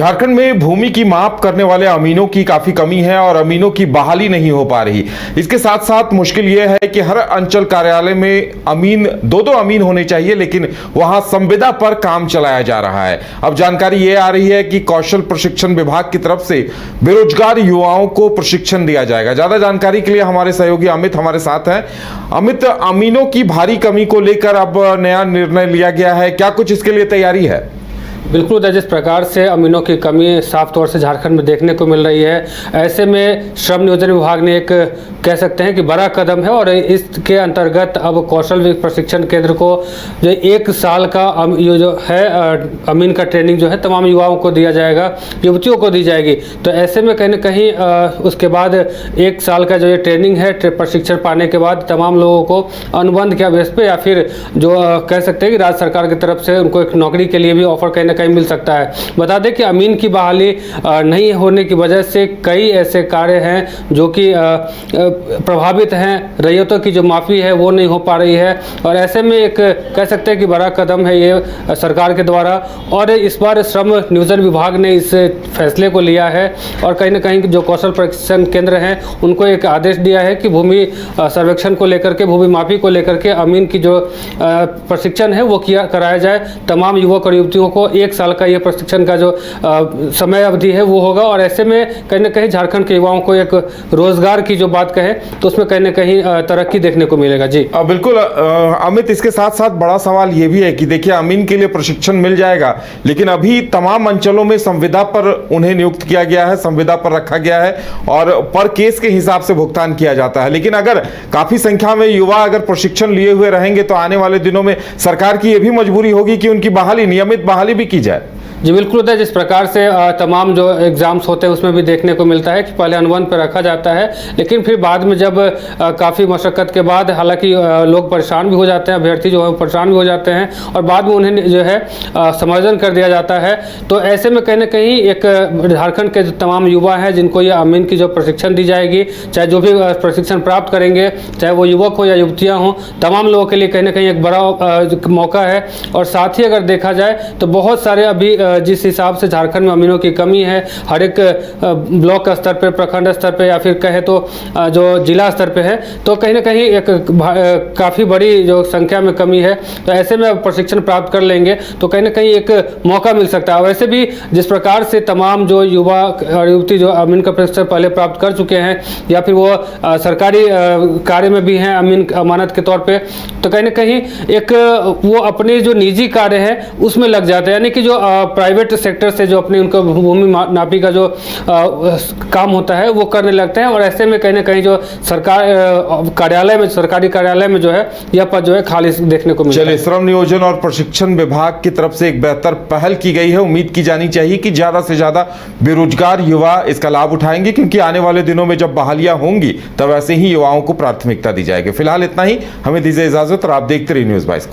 झारखंड में भूमि की माप करने वाले अमीनों की काफी कमी है और अमीनों की बहाली नहीं हो पा रही। इसके साथ साथ मुश्किल यह है कि हर अंचल कार्यालय में अमीन दो अमीन होने चाहिए, लेकिन वहां संविदा पर काम चलाया जा रहा है। अब जानकारी यह आ रही है कि कौशल प्रशिक्षण विभाग की तरफ से बेरोजगार युवाओं को प्रशिक्षण दिया जाएगा। ज्यादा जानकारी के लिए हमारे सहयोगी अमित हमारे साथ हैं। अमित, अमीनों की भारी कमी को लेकर अब नया निर्णय लिया गया है, क्या कुछ इसके लिए तैयारी है? बिल्कुल, जिस प्रकार से अमीनों की कमी साफ तौर से झारखंड में देखने को मिल रही है, ऐसे में श्रम नियोजन विभाग ने एक कह सकते हैं कि बड़ा कदम है और इसके अंतर्गत अब कौशल प्रशिक्षण केंद्र को जो 1 साल का जो है अमीन का ट्रेनिंग जो है तमाम युवाओं को दिया जाएगा, युवतियों को दी जाएगी। तो ऐसे में कहीं ना कहीं उसके बाद 1 साल का जो ये ट्रेनिंग है, प्रशिक्षण पाने के बाद तमाम लोगों को अनुबंध के बेस पे या फिर जो कह सकते हैं कि राज्य सरकार की तरफ से उनको एक नौकरी के लिए भी ऑफर कहीं ना कहीं मिल सकता है। बता दें कि अमीन की बहाली नहीं होने की वजह से कई ऐसे कार्य हैं जो कि प्रभावित हैं, रैयतों की जो माफ़ी है वो नहीं हो पा रही है और ऐसे में एक कह सकते हैं कि बड़ा कदम है ये सरकार के द्वारा। और इस बार श्रम नियोजन विभाग ने इस फैसले को लिया है और कहीं ना कहीं जो कौशल प्रशिक्षण केंद्र हैं उनको एक आदेश दिया है कि भूमि सर्वेक्षण को लेकर के, भूमि माफी को लेकर के अमीन की जो प्रशिक्षण है वो कराया जाए। तमाम युवक और युवतियों को 1 साल का ये प्रशिक्षण का जो समय अवधि है वो होगा और ऐसे में कहीं ना कहीं झारखंड के युवाओं को एक रोजगार की जो बात कहें तो उसमें कहीं ना कहीं तरक्की देखने को मिलेगा। जी बिल्कुल अमित, इसके साथ साथ बड़ा सवाल ये भी है कि देखिए, अमीन के लिए प्रशिक्षण मिल जाएगा, लेकिन अभी तमाम अंचलों में संविदा पर उन्हें नियुक्त किया गया है, संविदा पर रखा गया है और पर केस के हिसाब से भुगतान किया जाता है। लेकिन अगर काफी संख्या में युवा अगर प्रशिक्षण लिए हुए रहेंगे तो आने वाले दिनों में सरकार की यह भी मजबूरी होगी कि उनकी बहाली, नियमित बहाली भी की जाए। जी बिल्कुल, जिस प्रकार से तमाम जो एग्ज़ाम्स होते हैं उसमें भी देखने को मिलता है कि पहले अनुबंध पर रखा जाता है, लेकिन फिर बाद में जब काफ़ी मशक्क़त के बाद हालांकि लोग परेशान भी हो जाते हैं, अभ्यर्थी जो है परेशान भी हो जाते हैं और बाद में उन्हें जो है समायोजन कर दिया जाता है। तो ऐसे में कहीं ना कहीं एक झारखंड के जो तमाम युवा हैं जिनको ये अमीन की जो प्रशिक्षण दी जाएगी, चाहे जो भी प्रशिक्षण प्राप्त करेंगे, चाहे वो युवक हो या युवतियाँ हों, तमाम लोगों के लिए कहीं ना कहीं एक बड़ा मौका है। और साथ ही अगर देखा जाए तो बहुत सारे अभी जिस हिसाब से झारखंड में अमीनों की कमी है, हर एक ब्लॉक स्तर पे, प्रखंड स्तर पे या फिर कहे तो जो जिला स्तर पे है, तो कहीं ना कहीं एक काफ़ी बड़ी जो संख्या में कमी है। तो ऐसे में प्रशिक्षण प्राप्त कर लेंगे तो कहीं ना कहीं एक मौका मिल सकता है। वैसे भी जिस प्रकार से तमाम जो युवा और युवती जो अमीन का प्रशिक्षण पहले प्राप्त कर चुके हैं या फिर वो सरकारी कार्य में भी हैं अमीन अमानत के तौर पर, तो कहीं ना कहीं एक वो अपने जो निजी कार्य है उसमें लग जाते हैं, यानी कि जो प्राइवेट सेक्टर से जो अपने उनको भूमि नापी का जो काम होता है वो करने लगते हैं और ऐसे में कहीं ना कहीं जो सरकार कार्यालय में, सरकारी कार्यालय में जो है यह पद जो है खाली देखने को मिलता है। चलिए, श्रम नियोजन और प्रशिक्षण विभाग की तरफ से एक बेहतर पहल की गई है। उम्मीद की जानी चाहिए कि ज्यादा से ज्यादा बेरोजगार युवा इसका लाभ उठाएंगे, क्योंकि आने वाले दिनों में जब बहालियां होंगी तब ऐसे ही युवाओं को प्राथमिकता दी जाएगी। फिलहाल इतना ही, हमें दीजिए इजाजत और आप देखते रहिए न्यूज़ 22 को।